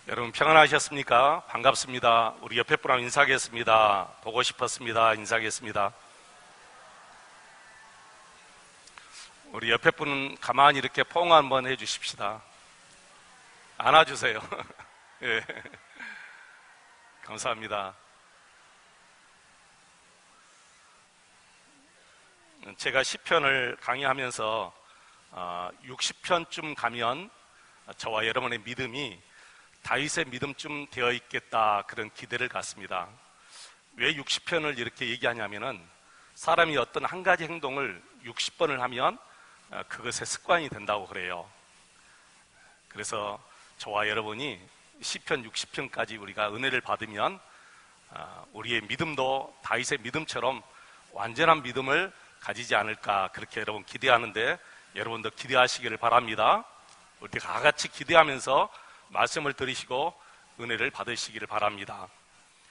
여러분 평안하셨습니까? 반갑습니다. 우리 옆에 분하고 인사하겠습니다. 보고 싶었습니다. 인사하겠습니다. 우리 옆에 분은 가만히 이렇게 포옹 한번 해주십시다. 안아주세요. 예. 감사합니다. 제가 시편을 강의하면서 60편쯤 가면 저와 여러분의 믿음이 다윗의 믿음쯤 되어 있겠다, 그런 기대를 갖습니다. 왜 60편을 이렇게 얘기하냐면은 사람이 어떤 한 가지 행동을 60번을 하면 그것의 습관이 된다고 그래요. 그래서 저와 여러분이 시편 60편까지 우리가 은혜를 받으면 우리의 믿음도 다윗의 믿음처럼 완전한 믿음을 가지지 않을까, 그렇게 여러분 기대하는데, 여러분도 기대하시기를 바랍니다. 우리 다 같이 기대하면서 말씀을 들으시고 은혜를 받으시기를 바랍니다.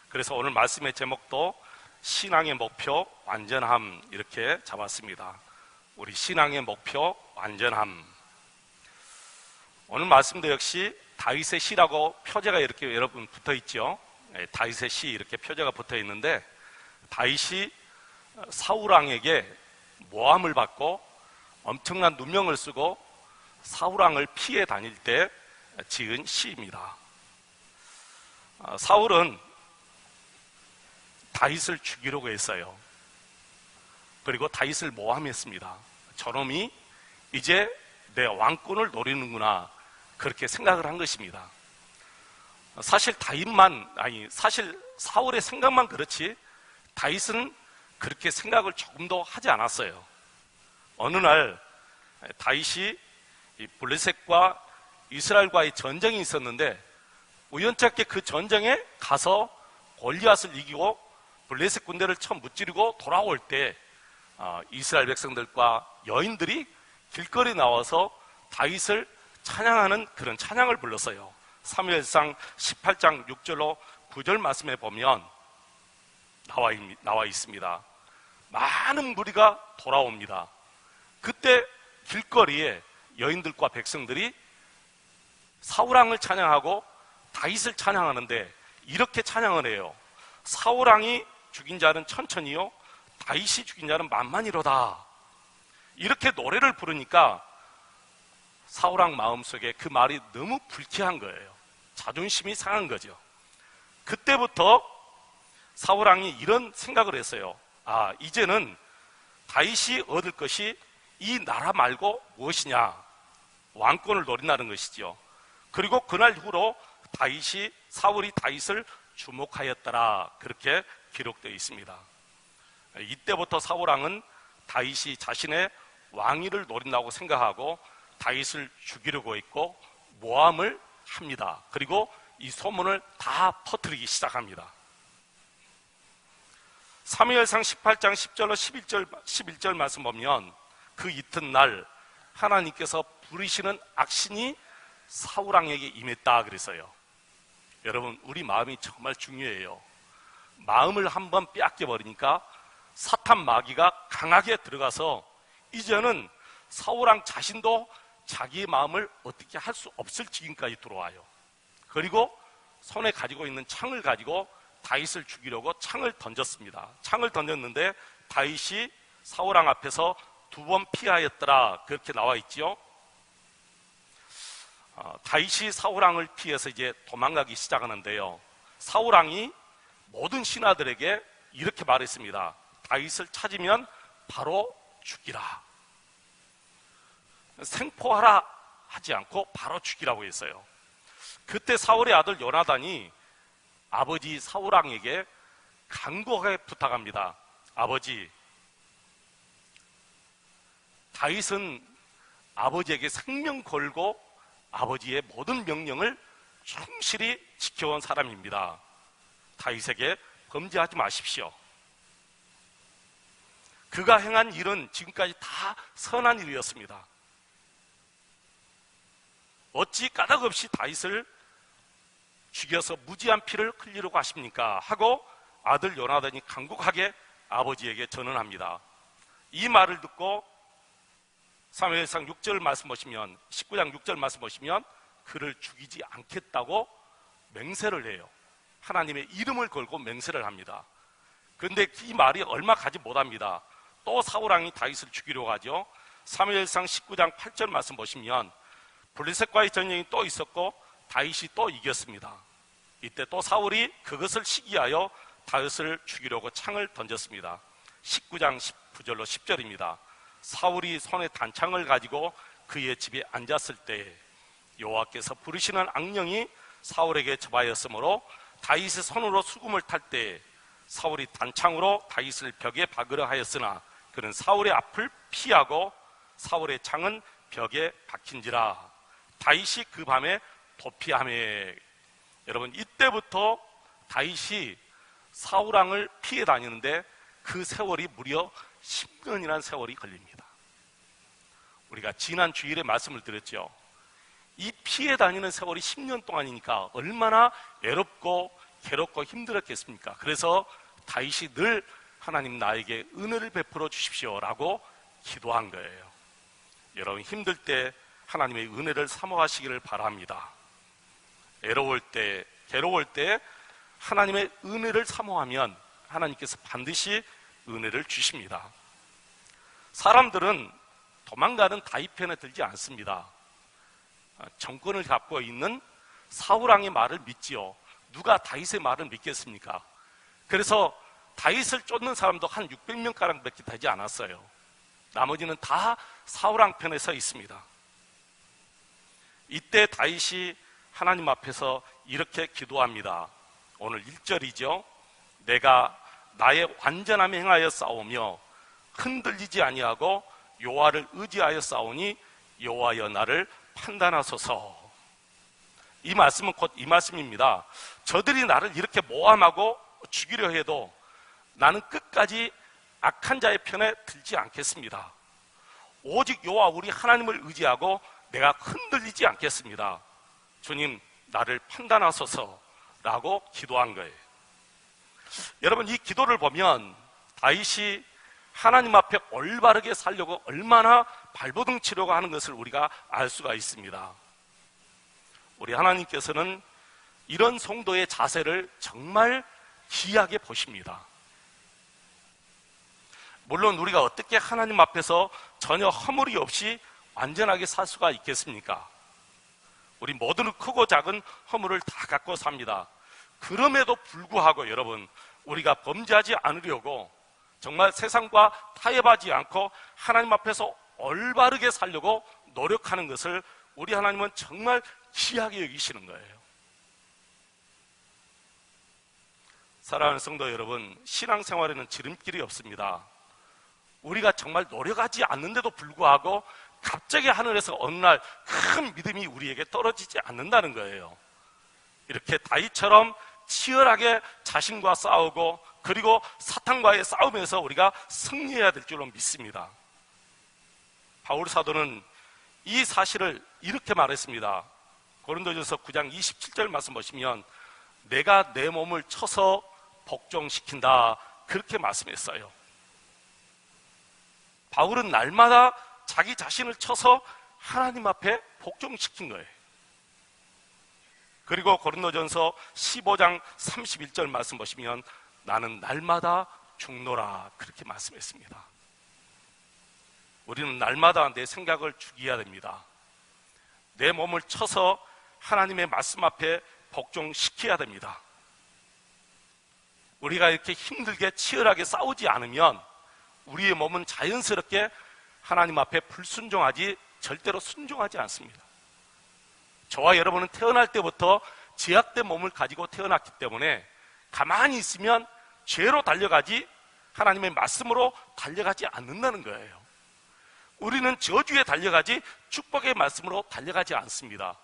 그래서 오늘 말씀의 제목도 신앙의 목표 완전함, 이렇게 잡았습니다. 우리 신앙의 목표 완전함. 오늘 말씀도 역시 다윗의 시라고 표제가 이렇게 여러분 붙어 있죠. 다윗의 시 이렇게 표제가 붙어 있는데, 다윗이 사울왕에게 모함을 받고 엄청난 누명을 쓰고 사울왕을 피해 다닐 때 지은 시입니다. 사울은 다윗을 죽이려고 했어요. 그리고 다윗을 모함했습니다. 저놈이 이제 내 왕권을 노리는구나, 그렇게 생각을 한 것입니다. 사실 사실 사울의 생각만 그렇지 다윗은 그렇게 생각을 조금도 하지 않았어요. 어느 날 다윗이 블레셋과 이스라엘과의 전쟁이 있었는데 우연찮게 그 전쟁에 가서 골리앗을 이기고 블레셋 군대를 처음 무찌르고 돌아올 때 이스라엘 백성들과 여인들이 길거리에 나와서 다윗을 찬양하는 그런 찬양을 불렀어요. 사무엘상 18장 6절로 9절 말씀에 보면 나와 있습니다. 많은 무리가 돌아옵니다. 그때 길거리에 여인들과 백성들이 사울왕을 찬양하고 다윗을 찬양하는데 이렇게 찬양을 해요. 사울왕이 죽인 자는 천천히요, 다윗이 죽인 자는 만만이로다. 이렇게 노래를 부르니까 사울왕 마음속에 그 말이 너무 불쾌한 거예요. 자존심이 상한 거죠. 그때부터 사울왕이 이런 생각을 했어요. 이제는 다윗이 얻을 것이 이 나라 말고 무엇이냐, 왕권을 노린다는 것이죠. 그리고 그날 이후로 사울이 다윗을 주목하였더라, 그렇게 기록되어 있습니다. 이때부터 사울왕은 다윗이 자신의 왕위를 노린다고 생각하고 다윗을 죽이려고 했고 모함을 합니다. 그리고 이 소문을 다 퍼뜨리기 시작합니다. 사무엘상 18장 10절로 11절 말씀 보면 그 이튿날 하나님께서 부리시는 악신이 사울왕에게 임했다 그랬어요. 여러분, 우리 마음이 정말 중요해요. 마음을 한번 빼앗겨버리니까 사탄 마귀가 강하게 들어가서 이제는 사울왕 자신도 자기의 마음을 어떻게 할 수 없을 지경까지 들어와요. 그리고 손에 가지고 있는 창을 가지고 다윗을 죽이려고 창을 던졌습니다. 창을 던졌는데 다윗이 사울왕 앞에서 2번 피하였더라, 그렇게 나와 있지요. 다윗이 사울왕을 피해서 이제 도망가기 시작하는데요, 사울왕이 모든 신하들에게 이렇게 말했습니다. 다윗을 찾으면 바로 죽이라. 생포하라 하지 않고 바로 죽이라고 했어요. 그때 사울의 아들 요나단이 아버지 사울왕에게 간곡하게 부탁합니다. 아버지, 다윗은 아버지에게 생명 걸고 아버지의 모든 명령을 충실히 지켜온 사람입니다. 다윗에게 범죄하지 마십시오. 그가 행한 일은 지금까지 다 선한 일이었습니다. 어찌 까닭없이 다윗을 죽여서 무지한 피를 흘리려고 하십니까? 하고 아들 요나단이 간곡하게 아버지에게 전언합니다. 이 말을 듣고 사무엘상 6절 말씀 보시면, 19장 6절 말씀 보시면 그를 죽이지 않겠다고 맹세를 해요. 하나님의 이름을 걸고 맹세를 합니다. 그런데 이 말이 얼마 가지 못합니다. 또 사울왕이 다윗을 죽이려고 하죠. 사무엘상 19장 8절 말씀 보시면 블레셋과의 전쟁이 또 있었고 다윗이 또 이겼습니다. 이때 또 사울이 그것을 시기하여 다윗을 죽이려고 창을 던졌습니다. 19장 19절로 10절입니다. 사울이 손에 단창을 가지고 그의 집에 앉았을 때 여호와께서 부르시는 악령이 사울에게 접하였으므로 다윗의 손으로 수금을 탈 때 사울이 단창으로 다윗을 벽에 박으려 하였으나 그는 사울의 앞을 피하고 사울의 창은 벽에 박힌지라 다윗이 그 밤에 도피하매. 여러분, 이때부터 다윗이 사울왕을 피해 다니는데 그 세월이 무려 10년이라는 세월이 걸립니다. 우리가 지난 주일에 말씀을 드렸죠. 이 피해 다니는 세월이 10년 동안이니까 얼마나 외롭고 괴롭고 힘들었겠습니까? 그래서 다윗이 늘 하나님 나에게 은혜를 베풀어 주십시오라고 기도한 거예요. 여러분, 힘들 때 하나님의 은혜를 사모하시기를 바랍니다. 외로울 때, 괴로울 때 하나님의 은혜를 사모하면 하나님께서 반드시 은혜를 주십니다. 사람들은 도망가는 다윗 편에 들지 않습니다. 정권을 갖고 있는 사울왕의 말을 믿지요. 누가 다윗의 말을 믿겠습니까? 그래서 다윗을 쫓는 사람도 한 600명가량밖에 되지 않았어요. 나머지는 다 사울왕 편에 서 있습니다. 이때 다윗이 하나님 앞에서 이렇게 기도합니다. 오늘 1절이죠. 내가 나의 완전함에 행하여 싸우며 흔들리지 아니하고 여호와를 의지하여 싸우니 여호와여 나를 판단하소서. 이 말씀은 곧 이 말씀입니다. 저들이 나를 이렇게 모함하고 죽이려 해도 나는 끝까지 악한 자의 편에 들지 않겠습니다. 오직 여호와 우리 하나님을 의지하고 내가 흔들리지 않겠습니다. 주님, 나를 판단하소서라고 기도한 거예요. 여러분, 이 기도를 보면 다윗이 하나님 앞에 올바르게 살려고 얼마나 발버둥 치려고 하는 것을 우리가 알 수가 있습니다. 우리 하나님께서는 이런 성도의 자세를 정말 귀하게 보십니다. 물론 우리가 어떻게 하나님 앞에서 전혀 허물이 없이 완전하게 살 수가 있겠습니까? 우리 모두는 크고 작은 허물을 다 갖고 삽니다. 그럼에도 불구하고 여러분, 우리가 범죄하지 않으려고 정말 세상과 타협하지 않고 하나님 앞에서 올바르게 살려고 노력하는 것을 우리 하나님은 정말 귀하게 여기시는 거예요. 사랑하는 성도 여러분, 신앙생활에는 지름길이 없습니다. 우리가 정말 노력하지 않는데도 불구하고 갑자기 하늘에서 어느 날 큰 믿음이 우리에게 떨어지지 않는다는 거예요. 이렇게 다윗처럼 치열하게 자신과 싸우고 그리고 사탄과의 싸움에서 우리가 승리해야 될 줄로 믿습니다. 바울 사도는 이 사실을 이렇게 말했습니다. 고린도전서 9장 27절 말씀 보시면 내가 내 몸을 쳐서 복종시킨다, 그렇게 말씀했어요. 바울은 날마다 자기 자신을 쳐서 하나님 앞에 복종시킨 거예요. 그리고 고린도전서 15장 31절 말씀 보시면 나는 날마다 죽노라, 그렇게 말씀했습니다. 우리는 날마다 내 생각을 죽여야 됩니다. 내 몸을 쳐서 하나님의 말씀 앞에 복종시켜야 됩니다. 우리가 이렇게 힘들게 치열하게 싸우지 않으면 우리의 몸은 자연스럽게 하나님 앞에 불순종하지, 절대로 순종하지 않습니다. 저와 여러분은 태어날 때부터 제약된 몸을 가지고 태어났기 때문에 가만히 있으면 죄로 달려가지 하나님의 말씀으로 달려가지 않는다는 거예요. 우리는 저주에 달려가지 축복의 말씀으로 달려가지 않습니다.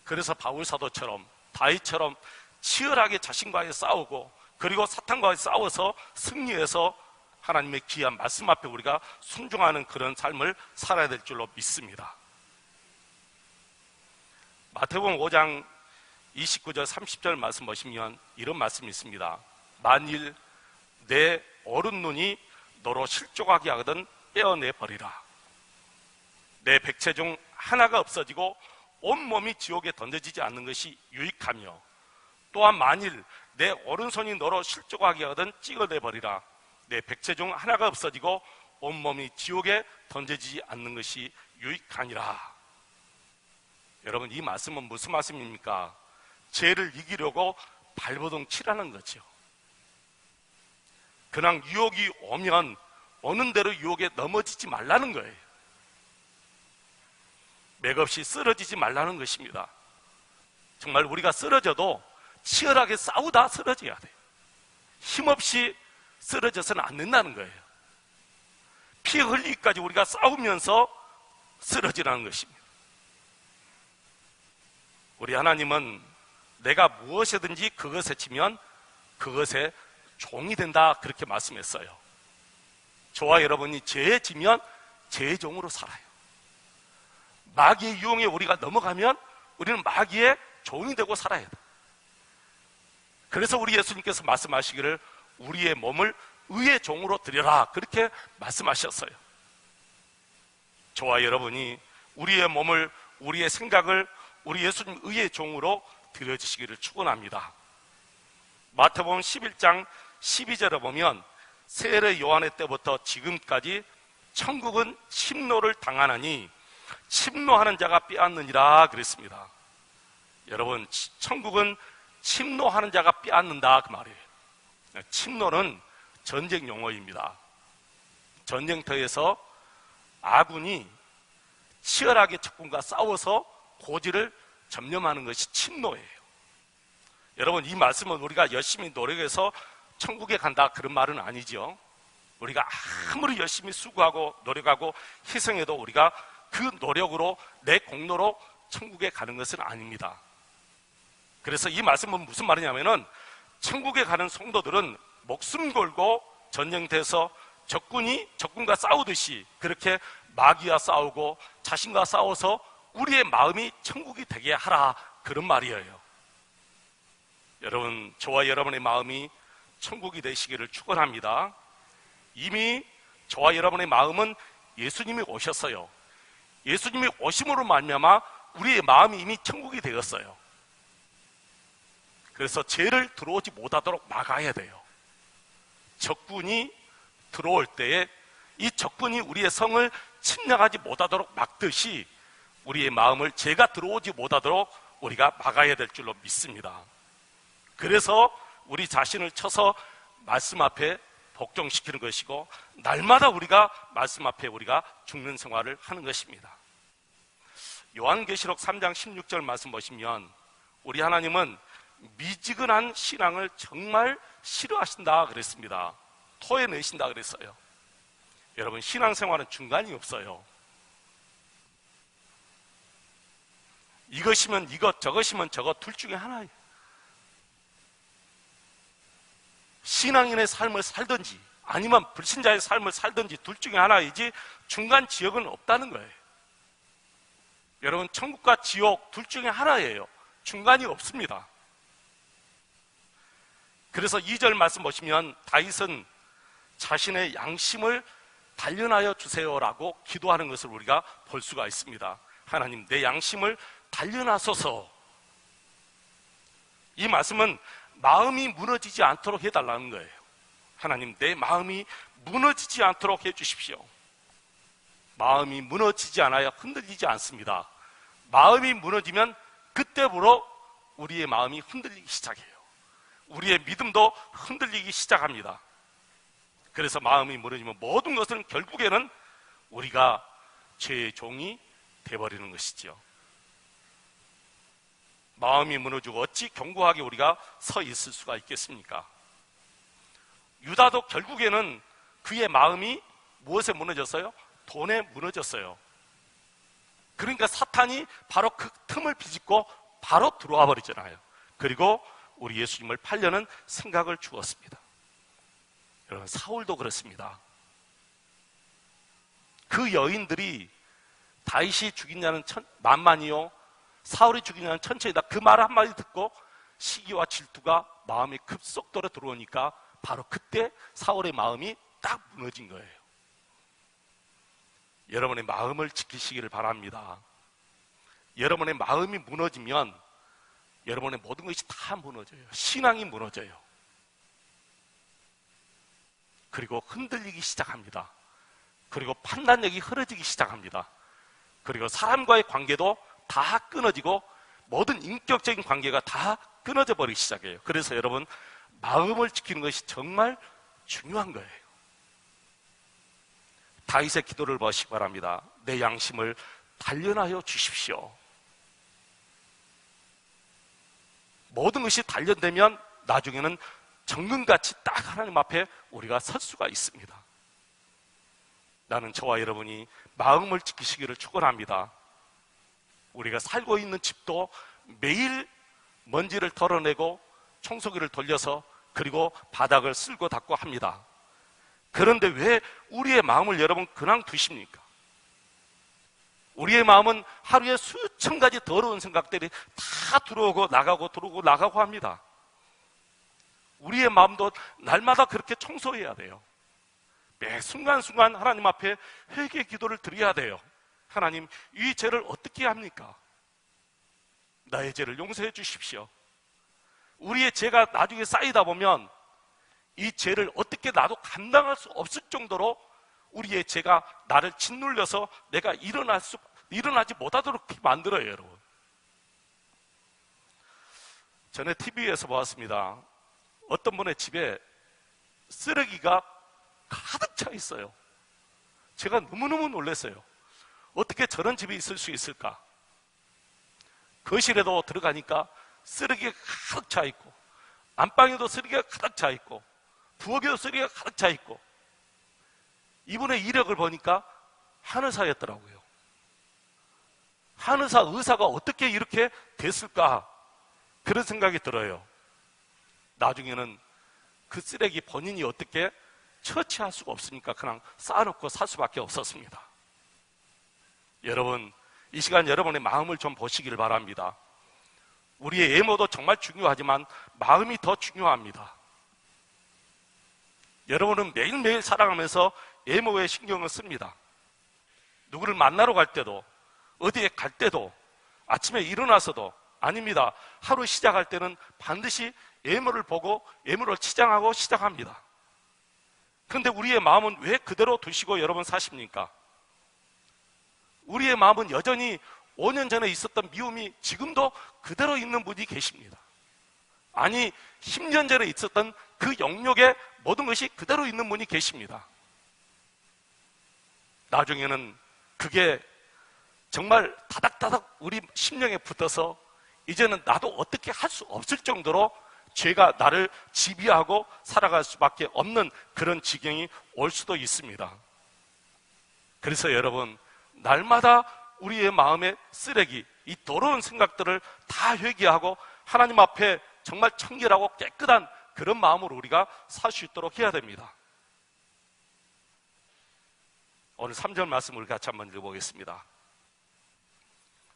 그래서 바울 사도처럼 다윗처럼 치열하게 자신과의 싸우고 그리고 사탄과의 싸워서 승리해서 하나님의 귀한 말씀 앞에 우리가 순종하는 그런 삶을 살아야 될 줄로 믿습니다. 마태복음 5장 29절 30절 말씀 보시면 이런 말씀이 있습니다. 만일 내 오른눈이 너로 실족하게 하거든 빼어내 버리라. 내 백체 중 하나가 없어지고 온몸이 지옥에 던져지지 않는 것이 유익하며, 또한 만일 내 오른손이 너로 실족하게 하거든 찍어내버리라. 내 백체 중 하나가 없어지고 온몸이 지옥에 던져지지 않는 것이 유익하니라. 여러분, 이 말씀은 무슨 말씀입니까? 죄를 이기려고 발버둥 치라는 거죠. 그냥 유혹이 오면 오는 대로 유혹에 넘어지지 말라는 거예요. 맥없이 쓰러지지 말라는 것입니다. 정말 우리가 쓰러져도 치열하게 싸우다 쓰러져야 돼요. 힘없이 쓰러져서는 안 된다는 거예요. 피 흘리기까지 우리가 싸우면서 쓰러지라는 것입니다. 우리 하나님은 내가 무엇이든지 그것에 치면 그것에 종이 된다, 그렇게 말씀했어요. 저와 여러분이 죄에 지면 죄의 종으로 살아요. 마귀의 유혹에 우리가 넘어가면 우리는 마귀의 종이 되고 살아야 돼. 그래서 우리 예수님께서 말씀하시기를 우리의 몸을 의의 종으로 드려라, 그렇게 말씀하셨어요. 저와 여러분이 우리의 몸을, 우리의 생각을 우리 예수님 의의 종으로 드려주시기를 축원합니다. 마태복음 11장 12절에 보면 세례 요한의 때부터 지금까지 천국은 침노를 당하나니 침노하는 자가 빼앗느니라 그랬습니다. 여러분, 천국은 침노하는 자가 빼앗는다, 그 말이에요. 침노는 전쟁 용어입니다. 전쟁터에서 아군이 치열하게 적군과 싸워서 고지를 점령하는 것이 침노예요. 여러분, 이 말씀은 우리가 열심히 노력해서 천국에 간다, 그런 말은 아니죠. 우리가 아무리 열심히 수고하고 노력하고 희생해도 우리가 그 노력으로, 내 공로로 천국에 가는 것은 아닙니다. 그래서 이 말씀은 무슨 말이냐면은 천국에 가는 성도들은 목숨 걸고 전쟁터에서 적군과 싸우듯이 그렇게 마귀와 싸우고 자신과 싸워서 우리의 마음이 천국이 되게 하라, 그런 말이에요. 여러분, 저와 여러분의 마음이 천국이 되시기를 축원합니다. 이미 저와 여러분의 마음은 예수님이 오셨어요. 예수님이 오심으로 말미암아 우리의 마음이 이미 천국이 되었어요. 그래서 죄를 들어오지 못하도록 막아야 돼요. 적군이 들어올 때에 이 적군이 우리의 성을 침략하지 못하도록 막듯이 우리의 마음을 죄가 들어오지 못하도록 우리가 막아야 될 줄로 믿습니다. 그래서 우리 자신을 쳐서 말씀 앞에 복종시키는 것이고, 날마다 우리가 말씀 앞에 우리가 죽는 생활을 하는 것입니다. 요한계시록 3장 16절 말씀 보시면 우리 하나님은 미지근한 신앙을 정말 싫어하신다 그랬습니다. 토해내신다 그랬어요. 여러분, 신앙생활은 중간이 없어요. 이것이면 이것, 저것이면 저것, 둘 중에 하나예요. 신앙인의 삶을 살든지 아니면 불신자의 삶을 살든지 둘 중에 하나이지 중간 지역은 없다는 거예요. 여러분, 천국과 지옥 둘 중에 하나예요. 중간이 없습니다. 그래서 2절 말씀 보시면 다윗은 자신의 양심을 단련하여 주세요라고 기도하는 것을 우리가 볼 수가 있습니다. 하나님, 내 양심을 단련하소서. 이 말씀은 마음이 무너지지 않도록 해달라는 거예요. 하나님, 내 마음이 무너지지 않도록 해주십시오. 마음이 무너지지 않아야 흔들리지 않습니다. 마음이 무너지면 그때부터 우리의 마음이 흔들리기 시작해요. 우리의 믿음도 흔들리기 시작합니다. 그래서 마음이 무너지면 모든 것은 결국에는 우리가 죄의 종이 되어버리는 것이죠. 마음이 무너지고 어찌 견고하게 우리가 서 있을 수가 있겠습니까? 유다도 결국에는 그의 마음이 무엇에 무너졌어요? 돈에 무너졌어요. 그러니까 사탄이 바로 그 틈을 비집고 바로 들어와 버리잖아요. 그리고 우리 예수님을 팔려는 생각을 주었습니다. 여러분, 사울도 그렇습니다. 그 여인들이 다윗이 죽인 자는 만만이요 사울이 죽인 자는 천천이다, 그 말 한마디 듣고 시기와 질투가 마음에 급속도로 들어오니까 바로 그때 사울의 마음이 딱 무너진 거예요. 여러분의 마음을 지키시기를 바랍니다. 여러분의 마음이 무너지면 여러분의 모든 것이 다 무너져요. 신앙이 무너져요. 그리고 흔들리기 시작합니다. 그리고 판단력이 흐려지기 시작합니다. 그리고 사람과의 관계도 다 끊어지고 모든 인격적인 관계가 다 끊어져 버리기 시작해요. 그래서 여러분, 마음을 지키는 것이 정말 중요한 거예요. 다윗의 기도를 보시기 바랍니다. 내 양심을 단련하여 주십시오. 모든 것이 단련되면 나중에는 정금같이 딱 하나님 앞에 우리가 설 수가 있습니다. 나는 저와 여러분이 마음을 지키시기를 축원합니다. 우리가 살고 있는 집도 매일 먼지를 덜어내고 청소기를 돌려서 그리고 바닥을 쓸고 닦고 합니다. 그런데 왜 우리의 마음을 여러분 그냥 두십니까? 우리의 마음은 하루에 수천 가지 더러운 생각들이 다 들어오고 나가고 들어오고 나가고 합니다. 우리의 마음도 날마다 그렇게 청소해야 돼요. 매 순간순간 하나님 앞에 회개 기도를 드려야 돼요. 하나님, 이 죄를 어떻게 합니까? 나의 죄를 용서해 주십시오. 우리의 죄가 나중에 쌓이다 보면 이 죄를 어떻게 나도 감당할 수 없을 정도로 우리의 죄가 나를 짓눌려서 내가 일어나지 못하도록 만들어요, 여러분. 전에 TV에서 보았습니다. 어떤 분의 집에 쓰레기가 가득 차 있어요. 제가 너무너무 놀랐어요. 어떻게 저런 집이 있을 수 있을까? 거실에도 들어가니까 쓰레기가 가득 차 있고, 안방에도 쓰레기가 가득 차 있고, 부엌에도 쓰레기가 가득 차 있고, 이분의 이력을 보니까 한의사였더라고요. 한의사 의사가 어떻게 이렇게 됐을까? 그런 생각이 들어요. 나중에는 그 쓰레기 본인이 어떻게 처치할 수가 없으니까 그냥 쌓아놓고 살 수밖에 없었습니다. 여러분, 이 시간 여러분의 마음을 좀 보시길 바랍니다. 우리의 외모도 정말 중요하지만 마음이 더 중요합니다. 여러분은 매일매일 살아가면서 외모에 신경을 씁니다. 누구를 만나러 갈 때도, 어디에 갈 때도, 아침에 일어나서도, 아닙니다. 하루 시작할 때는 반드시 외모를 보고 외모를 치장하고 시작합니다. 그런데 우리의 마음은 왜 그대로 두시고 여러분 사십니까? 우리의 마음은 여전히 5년 전에 있었던 미움이 지금도 그대로 있는 분이 계십니다. 아니, 10년 전에 있었던 그 영역에 모든 것이 그대로 있는 분이 계십니다. 나중에는 그게 정말 다닥다닥 우리 심령에 붙어서 이제는 나도 어떻게 할 수 없을 정도로 죄가 나를 지배하고 살아갈 수밖에 없는 그런 지경이 올 수도 있습니다. 그래서 여러분, 날마다 우리의 마음의 쓰레기, 이 더러운 생각들을 다 회개하고 하나님 앞에 정말 청결하고 깨끗한 그런 마음으로 우리가 살 수 있도록 해야 됩니다. 오늘 3절 말씀을 같이 한번 읽어보겠습니다.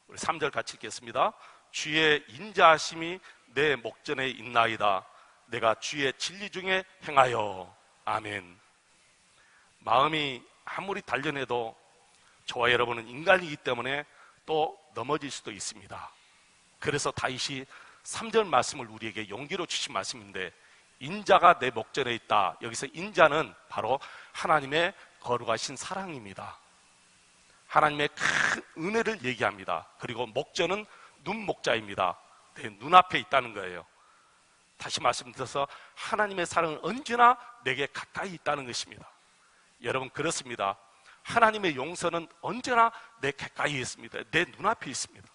우리 3절 같이 읽겠습니다. 주의 인자하심이 내 목전에 있나이다. 내가 주의 진리 중에 행하여. 아멘. 마음이 아무리 단련해도 저와 여러분은 인간이기 때문에 또 넘어질 수도 있습니다. 그래서 다윗이 3절 말씀을 우리에게 용기로 주신 말씀인데, 인자가 내 목전에 있다. 여기서 인자는 바로 하나님의 거룩하신 사랑입니다. 하나님의 큰 은혜를 얘기합니다. 그리고 목전은 눈목자입니다. 내 눈앞에 있다는 거예요. 다시 말씀드려서 하나님의 사랑은 언제나 내게 가까이 있다는 것입니다. 여러분, 그렇습니다. 하나님의 용서는 언제나 내 가까이에 있습니다. 내 눈앞에 있습니다.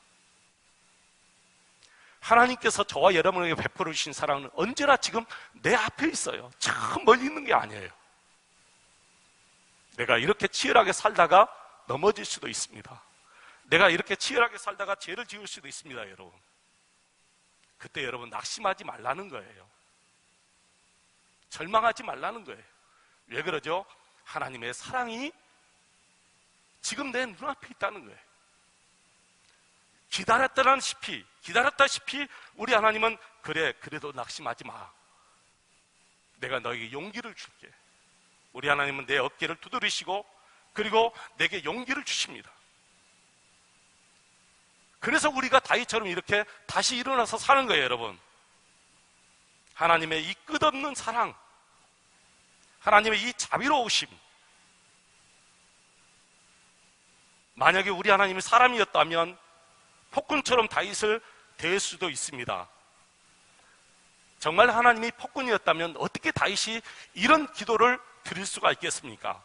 하나님께서 저와 여러분에게 베풀어 주신 사랑은 언제나 지금 내 앞에 있어요. 저 멀리 있는 게 아니에요. 내가 이렇게 치열하게 살다가 넘어질 수도 있습니다. 내가 이렇게 치열하게 살다가 죄를 지을 수도 있습니다, 여러분. 그때 여러분 낙심하지 말라는 거예요. 절망하지 말라는 거예요. 왜 그러죠? 하나님의 사랑이 지금 내 눈앞에 있다는 거예요. 기다렸다시피 우리 하나님은 그래, 그래도 낙심하지 마. 내가 너에게 용기를 줄게. 우리 하나님은 내 어깨를 두드리시고 그리고 내게 용기를 주십니다. 그래서 우리가 다윗처럼 이렇게 다시 일어나서 사는 거예요, 여러분. 하나님의 이 끝없는 사랑, 하나님의 이 자비로우심. 만약에 우리 하나님이 사람이었다면 폭군처럼 다윗을 대할 수도 있습니다. 정말 하나님이 폭군이었다면 어떻게 다윗이 이런 기도를 드릴 수가 있겠습니까?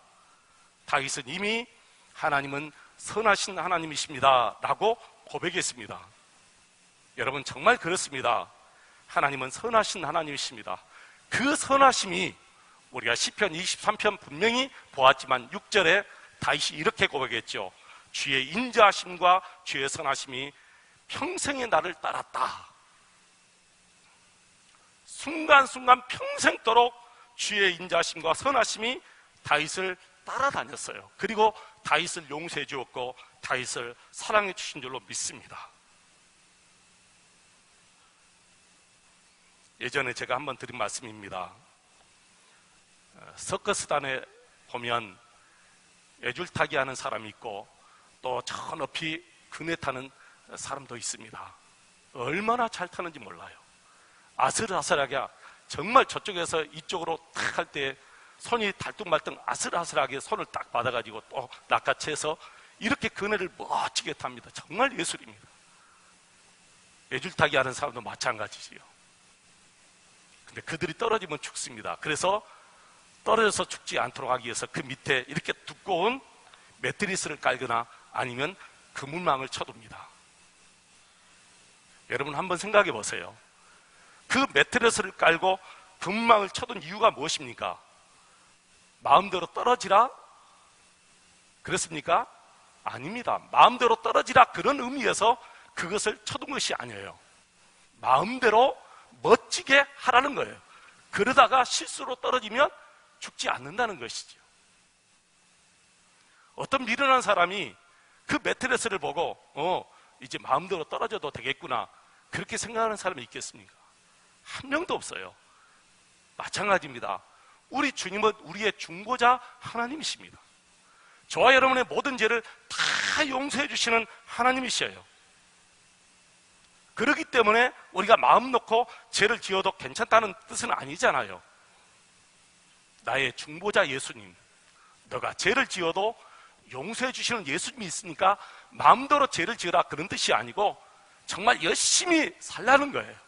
다윗은 이미 하나님은 선하신 하나님이십니다 라고 고백했습니다. 여러분, 정말 그렇습니다. 하나님은 선하신 하나님이십니다. 그 선하심이 우리가 시편 23편 분명히 보았지만 6절에 다윗이 이렇게 고백했죠. 주의 인자하심과 주의 선하심이 평생의 나를 따랐다. 순간순간 평생도록 주의 인자하심과 선하심이 다윗을 따라다녔어요. 그리고 다윗을 용서해 주었고 다윗을 사랑해 주신 줄로 믿습니다. 예전에 제가 한번 드린 말씀입니다. 서커스단에 보면 애줄타기 하는 사람이 있고 또 저 높이 그네 타는 사람도 있습니다. 얼마나 잘 타는지 몰라요. 아슬아슬하게, 정말 저쪽에서 이쪽으로 탁 할 때 손이 달뚱말뚱 아슬아슬하게 손을 딱 받아가지고 또 낚아채서 이렇게 그네를 멋지게 탑니다. 정말 예술입니다. 애줄타기 하는 사람도 마찬가지지요. 근데 그들이 떨어지면 죽습니다. 그래서 떨어져서 죽지 않도록 하기 위해서 그 밑에 이렇게 두꺼운 매트리스를 깔거나 아니면 그물망을 쳐둡니다. 여러분 한번 생각해 보세요. 그 매트리스를 깔고 그물망을 쳐둔 이유가 무엇입니까? 마음대로 떨어지라? 그렇습니까? 아닙니다. 마음대로 떨어지라 그런 의미에서 그것을 쳐둔 것이 아니에요. 마음대로 멋지게 하라는 거예요. 그러다가 실수로 떨어지면 죽지 않는다는 것이죠. 어떤 미련한 사람이 그 매트리스를 보고 이제 마음대로 떨어져도 되겠구나 그렇게 생각하는 사람이 있겠습니까? 한 명도 없어요. 마찬가지입니다. 우리 주님은 우리의 중보자 하나님이십니다. 저와 여러분의 모든 죄를 다 용서해 주시는 하나님이셔요. 그렇기 때문에 우리가 마음 놓고 죄를 지어도 괜찮다는 뜻은 아니잖아요. 나의 중보자 예수님, 너가 죄를 지어도 용서해 주시는 예수님이 있으니까 마음대로 죄를 지어라 그런 뜻이 아니고 정말 열심히 살라는 거예요.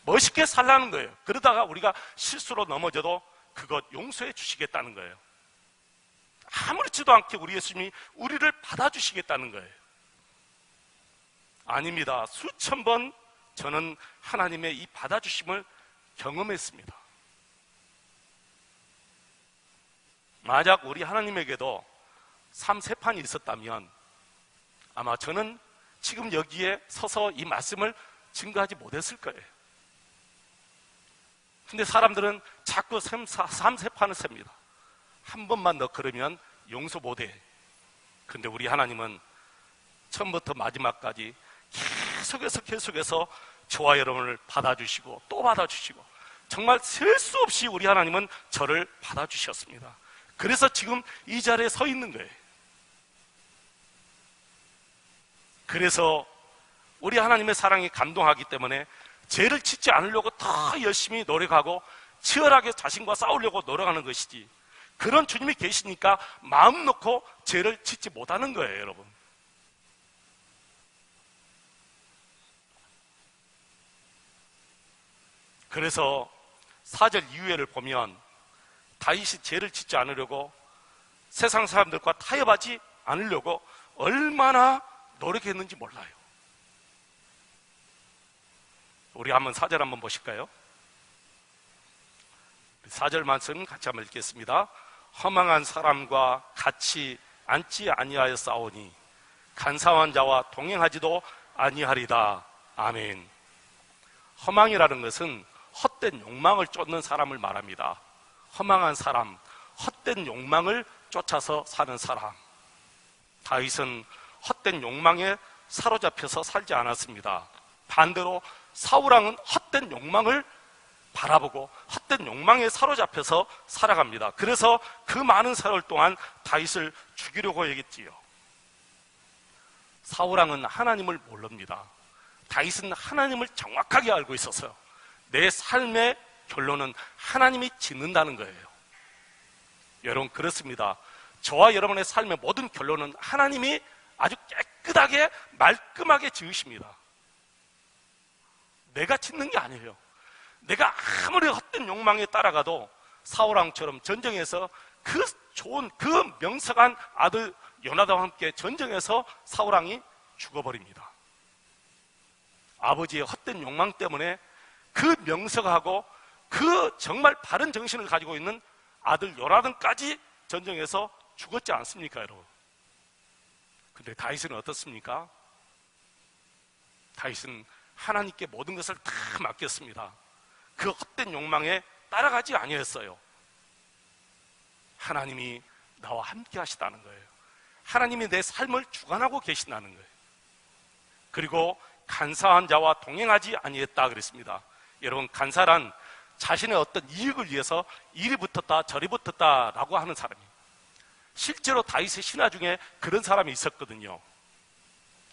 멋있게 살라는 거예요. 그러다가 우리가 실수로 넘어져도 그것 용서해 주시겠다는 거예요. 아무렇지도 않게 우리 예수님이 우리를 받아주시겠다는 거예요. 아닙니다. 수천 번 저는 하나님의 이 받아주심을 경험했습니다. 만약 우리 하나님에게도 삶 세 판이 있었다면 아마 저는 지금 여기에 서서 이 말씀을 증거하지 못했을 거예요. 근데 사람들은 자꾸 삶 세 판을 셉니다. 한 번만 너 그러면 용서 못해. 근데 우리 하나님은 처음부터 마지막까지 계속해서 저와 여러분을 받아주시고 또 받아주시고 정말 셀 수 없이 우리 하나님은 저를 받아주셨습니다. 그래서 지금 이 자리에 서 있는 거예요. 그래서 우리 하나님의 사랑이 감동하기 때문에 죄를 짓지 않으려고 더 열심히 노력하고 치열하게 자신과 싸우려고 노력하는 것이지, 그런 주님이 계시니까 마음 놓고 죄를 짓지 못하는 거예요, 여러분. 그래서 4절 이후에를 보면 다윗이 죄를 짓지 않으려고 세상 사람들과 타협하지 않으려고 얼마나 노력했는지 몰라요. 우리 한번 4절 한번 보실까요? 4절 말씀 같이 한번 읽겠습니다. 허망한 사람과 같이 앉지 아니하여 싸우니 간사한 자와 동행하지도 아니하리다. 아멘. 허망이라는 것은 헛된 욕망을 쫓는 사람을 말합니다. 허망한 사람, 헛된 욕망을 쫓아서 사는 사람. 다윗은 헛된 욕망에 사로잡혀서 살지 않았습니다. 반대로 사울왕은 헛된 욕망을 바라보고 헛된 욕망에 사로잡혀서 살아갑니다. 그래서 그 많은 세월 동안 다윗을 죽이려고 했지요. 사울왕은 하나님을 모릅니다. 다윗은 하나님을 정확하게 알고 있었어요. 내 삶의 결론은 하나님이 짓는다는 거예요. 여러분, 그렇습니다. 저와 여러분의 삶의 모든 결론은 하나님이 아주 깨끗하게 말끔하게 지으십니다. 내가 짓는 게 아니에요. 내가 아무리 헛된 욕망에 따라가도 사울왕처럼 전쟁에서 그 좋은, 그 명석한 아들 요나단과 함께 전쟁에서 사울왕이 죽어버립니다. 아버지의 헛된 욕망 때문에 그 명석하고 그 정말 바른 정신을 가지고 있는 아들 요나단까지 전쟁에서 죽었지 않습니까, 여러분? 근데 다윗은 어떻습니까? 다윗은 하나님께 모든 것을 다 맡겼습니다. 그 헛된 욕망에 따라가지 아니했어요. 하나님이 나와 함께 하시다는 거예요. 하나님이 내 삶을 주관하고 계신다는 거예요. 그리고 간사한 자와 동행하지 아니했다 그랬습니다. 여러분, 간사란 자신의 어떤 이익을 위해서 이리 붙었다 저리 붙었다라고 하는 사람이에요. 실제로 다윗의 신하 중에 그런 사람이 있었거든요.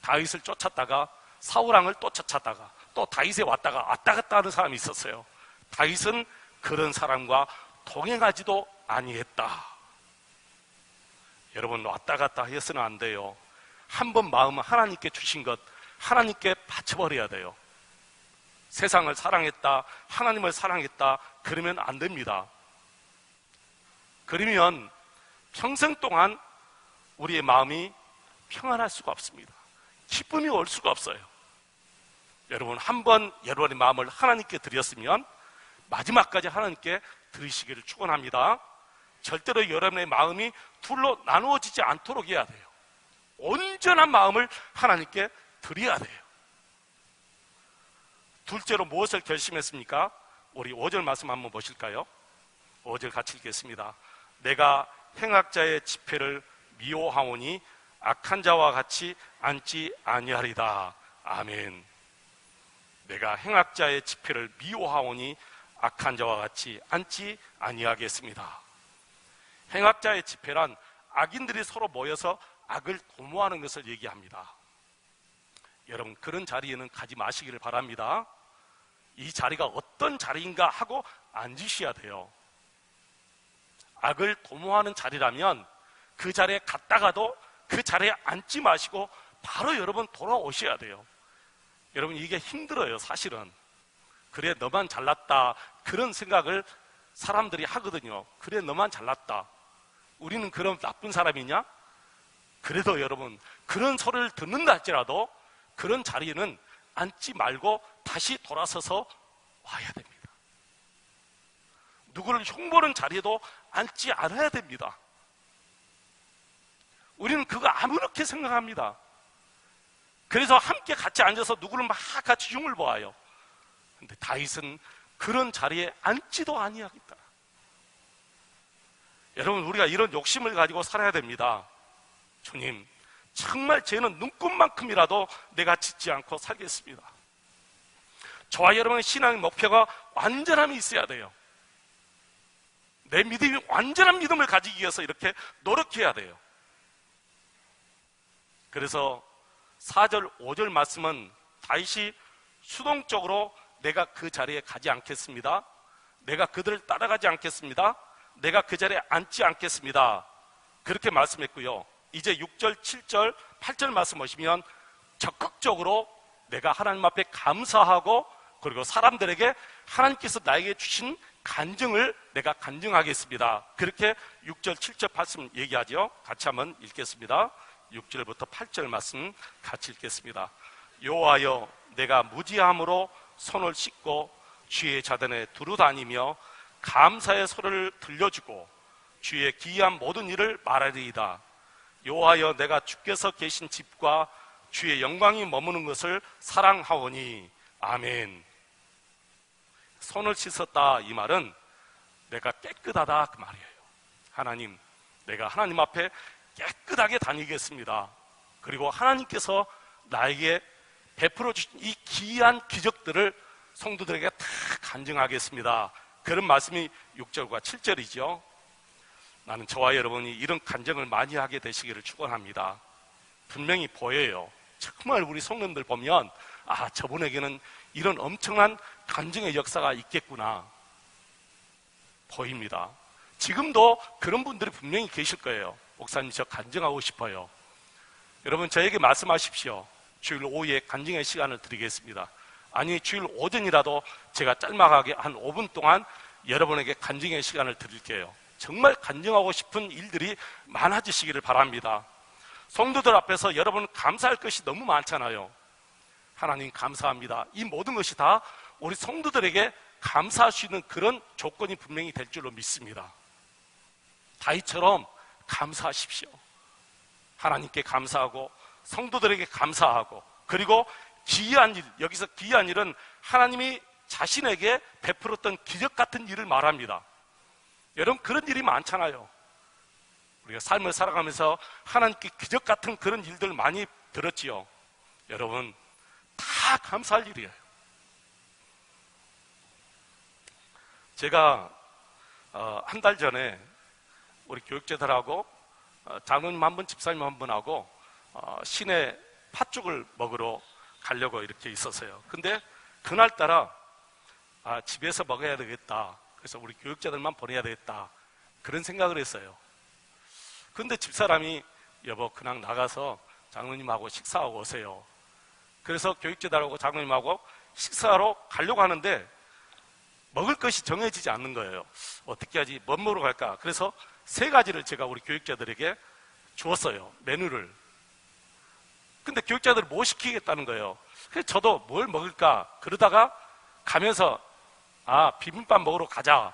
다윗을 쫓았다가 사울왕을 또 쫓았다가 또 다윗에 왔다가 왔다 갔다 하는 사람이 있었어요. 다윗은 그런 사람과 동행하지도 아니했다. 여러분, 왔다 갔다 해서는 안 돼요. 한 번 마음은 하나님께 주신 것 하나님께 바쳐버려야 돼요. 세상을 사랑했다, 하나님을 사랑했다, 그러면 안 됩니다. 그러면 평생 동안 우리의 마음이 평안할 수가 없습니다. 기쁨이 올 수가 없어요. 여러분, 한번 여러분의 마음을 하나님께 드렸으면 마지막까지 하나님께 드리시기를 축원합니다. 절대로 여러분의 마음이 둘로 나누어지지 않도록 해야 돼요. 온전한 마음을 하나님께 드려야 돼요. 둘째로 무엇을 결심했습니까? 우리 5절 말씀 한번 보실까요? 5절 같이 읽겠습니다. 내가 행악자의 집회를 미워하오니 악한 자와 같이 앉지 아니하리다. 아멘. 내가 행악자의 집회를 미워하오니 악한 자와 같이 앉지 아니하겠습니다. 행악자의 집회란 악인들이 서로 모여서 악을 도모하는 것을 얘기합니다. 여러분, 그런 자리에는 가지 마시기를 바랍니다. 이 자리가 어떤 자리인가 하고 앉으셔야 돼요. 악을 도모하는 자리라면 그 자리에 갔다가도 그 자리에 앉지 마시고 바로 여러분 돌아오셔야 돼요. 여러분, 이게 힘들어요, 사실은. 그래, 너만 잘났다, 그런 생각을 사람들이 하거든요. 그래, 너만 잘났다, 우리는 그런 나쁜 사람이냐? 그래도 여러분, 그런 소리를 듣는다 할지라도 그런 자리에는 앉지 말고 다시 돌아서서 와야 됩니다. 누구를 흉보는 자리에도 앉지 않아야 됩니다. 우리는 그거 아무렇게 생각합니다. 그래서 함께 같이 앉아서 누구를 막 같이 흉을 보아요. 근데 다윗은 그런 자리에 앉지도 아니하겠다. 여러분, 우리가 이런 욕심을 가지고 살아야 됩니다. 주님, 정말 죄는 눈꽃만큼이라도 내가 짓지 않고 살겠습니다. 저와 여러분의 신앙의 목표가 완전함이 있어야 돼요. 내 믿음이 완전한 믿음을 가지기 위해서 이렇게 노력해야 돼요. 그래서 4절, 5절 말씀은 다윗이 수동적으로 내가 그 자리에 가지 않겠습니다. 내가 그들을 따라가지 않겠습니다. 내가 그 자리에 앉지 않겠습니다. 그렇게 말씀했고요. 이제 6절, 7절, 8절 말씀 보시면 적극적으로 내가 하나님 앞에 감사하고 그리고 사람들에게 하나님께서 나에게 주신 간증을 내가 간증하겠습니다. 그렇게 6절, 7절 말씀 얘기하죠. 같이 한번 읽겠습니다. 6절부터 8절 말씀 같이 읽겠습니다. 여호와여, 내가 무지함으로 손을 씻고 주의 자단에 두루 다니며 감사의 소리를 들려주고 주의 기이한 모든 일을 말하리이다. 여호와여, 내가 주께서 계신 집과 주의 영광이 머무는 것을 사랑하오니. 아멘. 손을 씻었다, 이 말은 내가 깨끗하다, 그 말이에요. 하나님, 내가 하나님 앞에 깨끗하게 다니겠습니다. 그리고 하나님께서 나에게 베풀어 주신 이 기이한 기적들을 성도들에게 다 간증하겠습니다. 그런 말씀이 6절과 7절이죠. 나는 저와 여러분이 이런 간증을 많이 하게 되시기를 축원합니다. 분명히 보여요. 정말 우리 성도님들 보면 아, 저분에게는 이런 엄청난 간증의 역사가 있겠구나 보입니다. 지금도 그런 분들이 분명히 계실 거예요. 목사님, 저 간증하고 싶어요. 여러분, 저에게 말씀하십시오. 주일 오후에 간증의 시간을 드리겠습니다. 아니, 주일 오전이라도 제가 짤막하게 한 5분 동안 여러분에게 간증의 시간을 드릴게요. 정말 간증하고 싶은 일들이 많아지시기를 바랍니다. 성도들 앞에서 여러분 감사할 것이 너무 많잖아요. 하나님 감사합니다. 이 모든 것이 다 우리 성도들에게 감사할 수 있는 그런 조건이 분명히 될 줄로 믿습니다. 다윗처럼 감사하십시오. 하나님께 감사하고 성도들에게 감사하고, 그리고 기이한 일, 여기서 기이한 일은 하나님이 자신에게 베풀었던 기적 같은 일을 말합니다. 여러분, 그런 일이 많잖아요. 우리가 삶을 살아가면서 하나님께 기적 같은 그런 일들 많이 들었지요. 여러분, 다 감사할 일이에요. 제가 한 달 전에 우리 교육자들하고 장로님 한 분, 집사님 한 분하고 시내 팥죽을 먹으러 가려고 이렇게 있었어요. 근데 그날따라 집에서 먹어야 되겠다, 그래서 우리 교육자들만 보내야 되겠다, 그런 생각을 했어요. 근데 집사람이 여보 그냥 나가서 장로님하고 식사하고 오세요. 그래서 교육자들하고 장로님하고 식사하러 가려고 하는데 먹을 것이 정해지지 않는 거예요. 어떻게 하지? 뭐 먹으러 갈까? 그래서 3가지를 제가 우리 교육자들에게 주었어요. 메뉴를. 근데 교육자들이 뭐 시키겠다는 거예요. 그래서 저도 뭘 먹을까? 그러다가 가면서 비빔밥 먹으러 가자.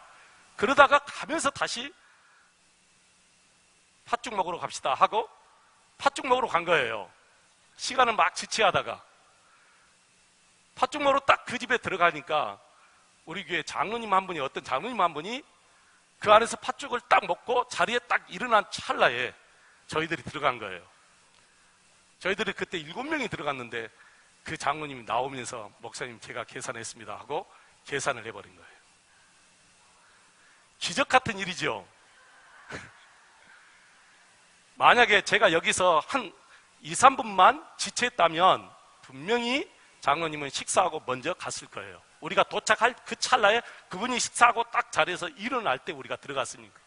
그러다가 가면서 다시 팥죽 먹으러 갑시다 하고 팥죽 먹으러 간 거예요. 시간을 막 지체하다가 팥죽 먹으러 딱 그 집에 들어가니까 우리 교회 장로님 한 분이, 어떤 장로님 한 분이 그 안에서 팥죽을 딱 먹고 자리에 딱 일어난 찰나에 저희들이 들어간 거예요. 저희들이 그때 7명이 들어갔는데 그 장로님이 나오면서 목사님 제가 계산했습니다 하고 계산을 해버린 거예요. 기적 같은 일이죠. 만약에 제가 여기서 한 2, 3분만 지체했다면 분명히 장로님은 식사하고 먼저 갔을 거예요. 우리가 도착할 그 찰나에 그분이 식사하고 딱 자리에서 일어날 때 우리가 들어갔으니까.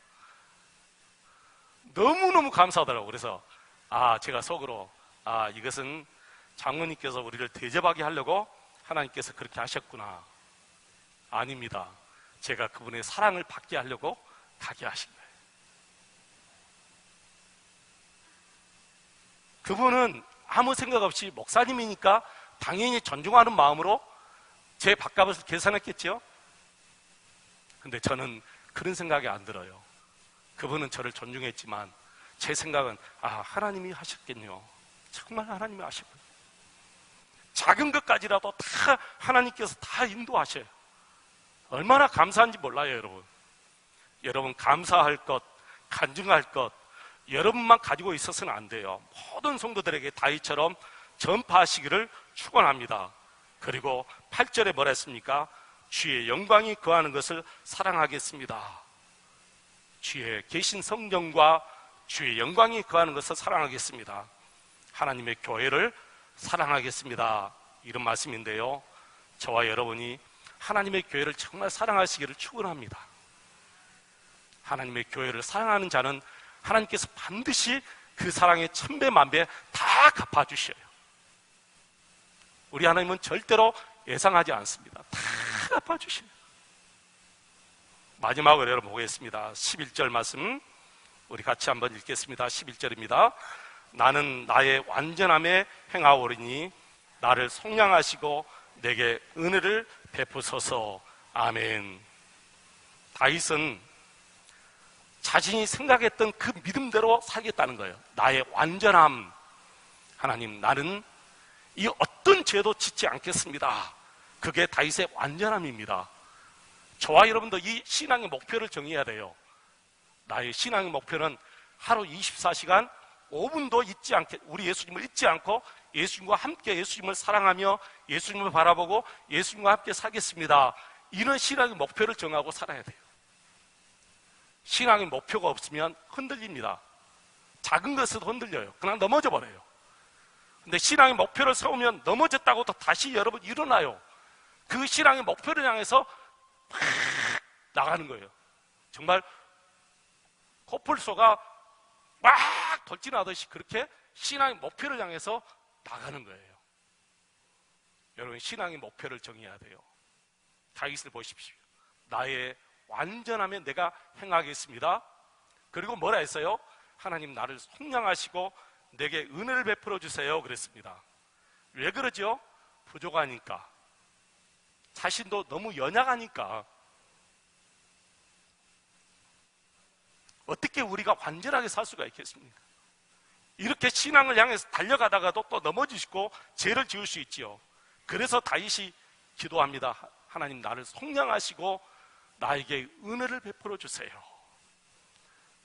너무너무 감사하더라고요. 그래서 제가 속으로 이것은 장로님께서 우리를 대접하게 하려고 하나님께서 그렇게 하셨구나. 아닙니다. 제가 그분의 사랑을 받게 하려고 가게 하신 거예요. 그분은 아무 생각 없이 목사님이니까 당연히 존중하는 마음으로 제 밥값을 계산했겠죠. 근데 저는 그런 생각이 안 들어요. 그분은 저를 존중했지만 제 생각은 하나님이 하셨겠네요. 정말 하나님이 하셨군요. 작은 것까지라도 다 하나님께서 다 인도하셔요. 얼마나 감사한지 몰라요. 여러분 감사할 것, 간증할 것 여러분만 가지고 있어서는 안 돼요. 모든 성도들에게 다윗처럼 전파하시기를 축원합니다. 그리고 8절에 뭐라 했습니까? 주의 영광이 거하는 것을 사랑하겠습니다. 주의 계신 성령과 주의 영광이 거하는 것을 사랑하겠습니다. 하나님의 교회를 사랑하겠습니다. 이런 말씀인데요, 저와 여러분이 하나님의 교회를 정말 사랑하시기를 축원합니다. 하나님의 교회를 사랑하는 자는 하나님께서 반드시 그 사랑의 1000배 만배 다 갚아주셔요. 우리 하나님은 절대로 예상하지 않습니다. 다 갚아주셔요. 마지막으로 여러분 보겠습니다. 11절 말씀 우리 같이 한번 읽겠습니다. 11절입니다. 나는 나의 완전함에 행하오리니 나를 속량하시고 내게 은혜를 베푸소서. 아멘. 다윗은 자신이 생각했던 그 믿음대로 살겠다는 거예요. 나의 완전함. 하나님, 나는 이 어떤 죄도 짓지 않겠습니다. 그게 다윗의 완전함입니다. 저와 여러분도 이 신앙의 목표를 정해야 돼요. 나의 신앙의 목표는 하루 24시간 5분도 잊지 않게, 우리 예수님을 잊지 않고 예수님과 함께 예수님을 사랑하며 예수님을 바라보고 예수님과 함께 살겠습니다. 이런 신앙의 목표를 정하고 살아야 돼요. 신앙의 목표가 없으면 흔들립니다. 작은 것에도 흔들려요. 그냥 넘어져 버려요. 근데 신앙의 목표를 세우면 넘어졌다고 또 다시 여러분 일어나요. 그 신앙의 목표를 향해서 막 나가는 거예요. 정말 코뿔소가 막 돌진하듯이 그렇게 신앙의 목표를 향해서 나가는 거예요. 여러분, 신앙의 목표를 정해야 돼요. 다윗을 보십시오. 나의 완전함에 내가 행하겠습니다. 그리고 뭐라 했어요? 하나님 나를 속량하시고 내게 은혜를 베풀어 주세요 그랬습니다. 왜 그러죠? 부족하니까, 자신도 너무 연약하니까. 어떻게 우리가 완전하게 살 수가 있겠습니까? 이렇게 신앙을 향해서 달려가다가도 또 넘어지시고 죄를 지을 수 있지요. 그래서 다윗이 기도합니다. 하나님 나를 속량하시고 나에게 은혜를 베풀어 주세요.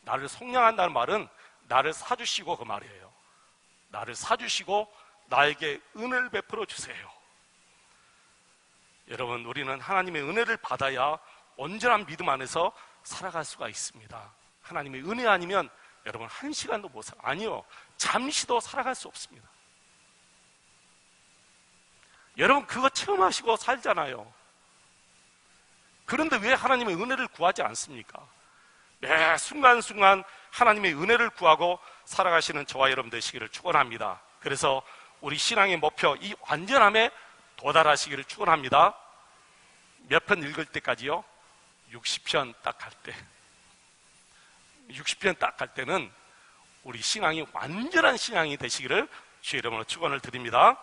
나를 속량한다는 말은 나를 사주시고 그 말이에요. 나를 사주시고 나에게 은혜를 베풀어 주세요. 여러분, 우리는 하나님의 은혜를 받아야 온전한 믿음 안에서 살아갈 수가 있습니다. 하나님의 은혜 아니면 여러분 한 시간도 못 살아요. 아니요, 잠시도 살아갈 수 없습니다. 여러분 그거 체험하시고 살잖아요. 그런데 왜 하나님의 은혜를 구하지 않습니까? 매 순간순간 하나님의 은혜를 구하고 살아가시는 저와 여러분 되시기를 축원합니다. 그래서 우리 신앙의 목표, 이 완전함에 도달하시기를 축원합니다. 몇 편 읽을 때까지요? 60편 딱 할 때. 60편 딱 할 때는 우리 신앙이 완전한 신앙이 되시기를 주의 이름으로 축원을 드립니다.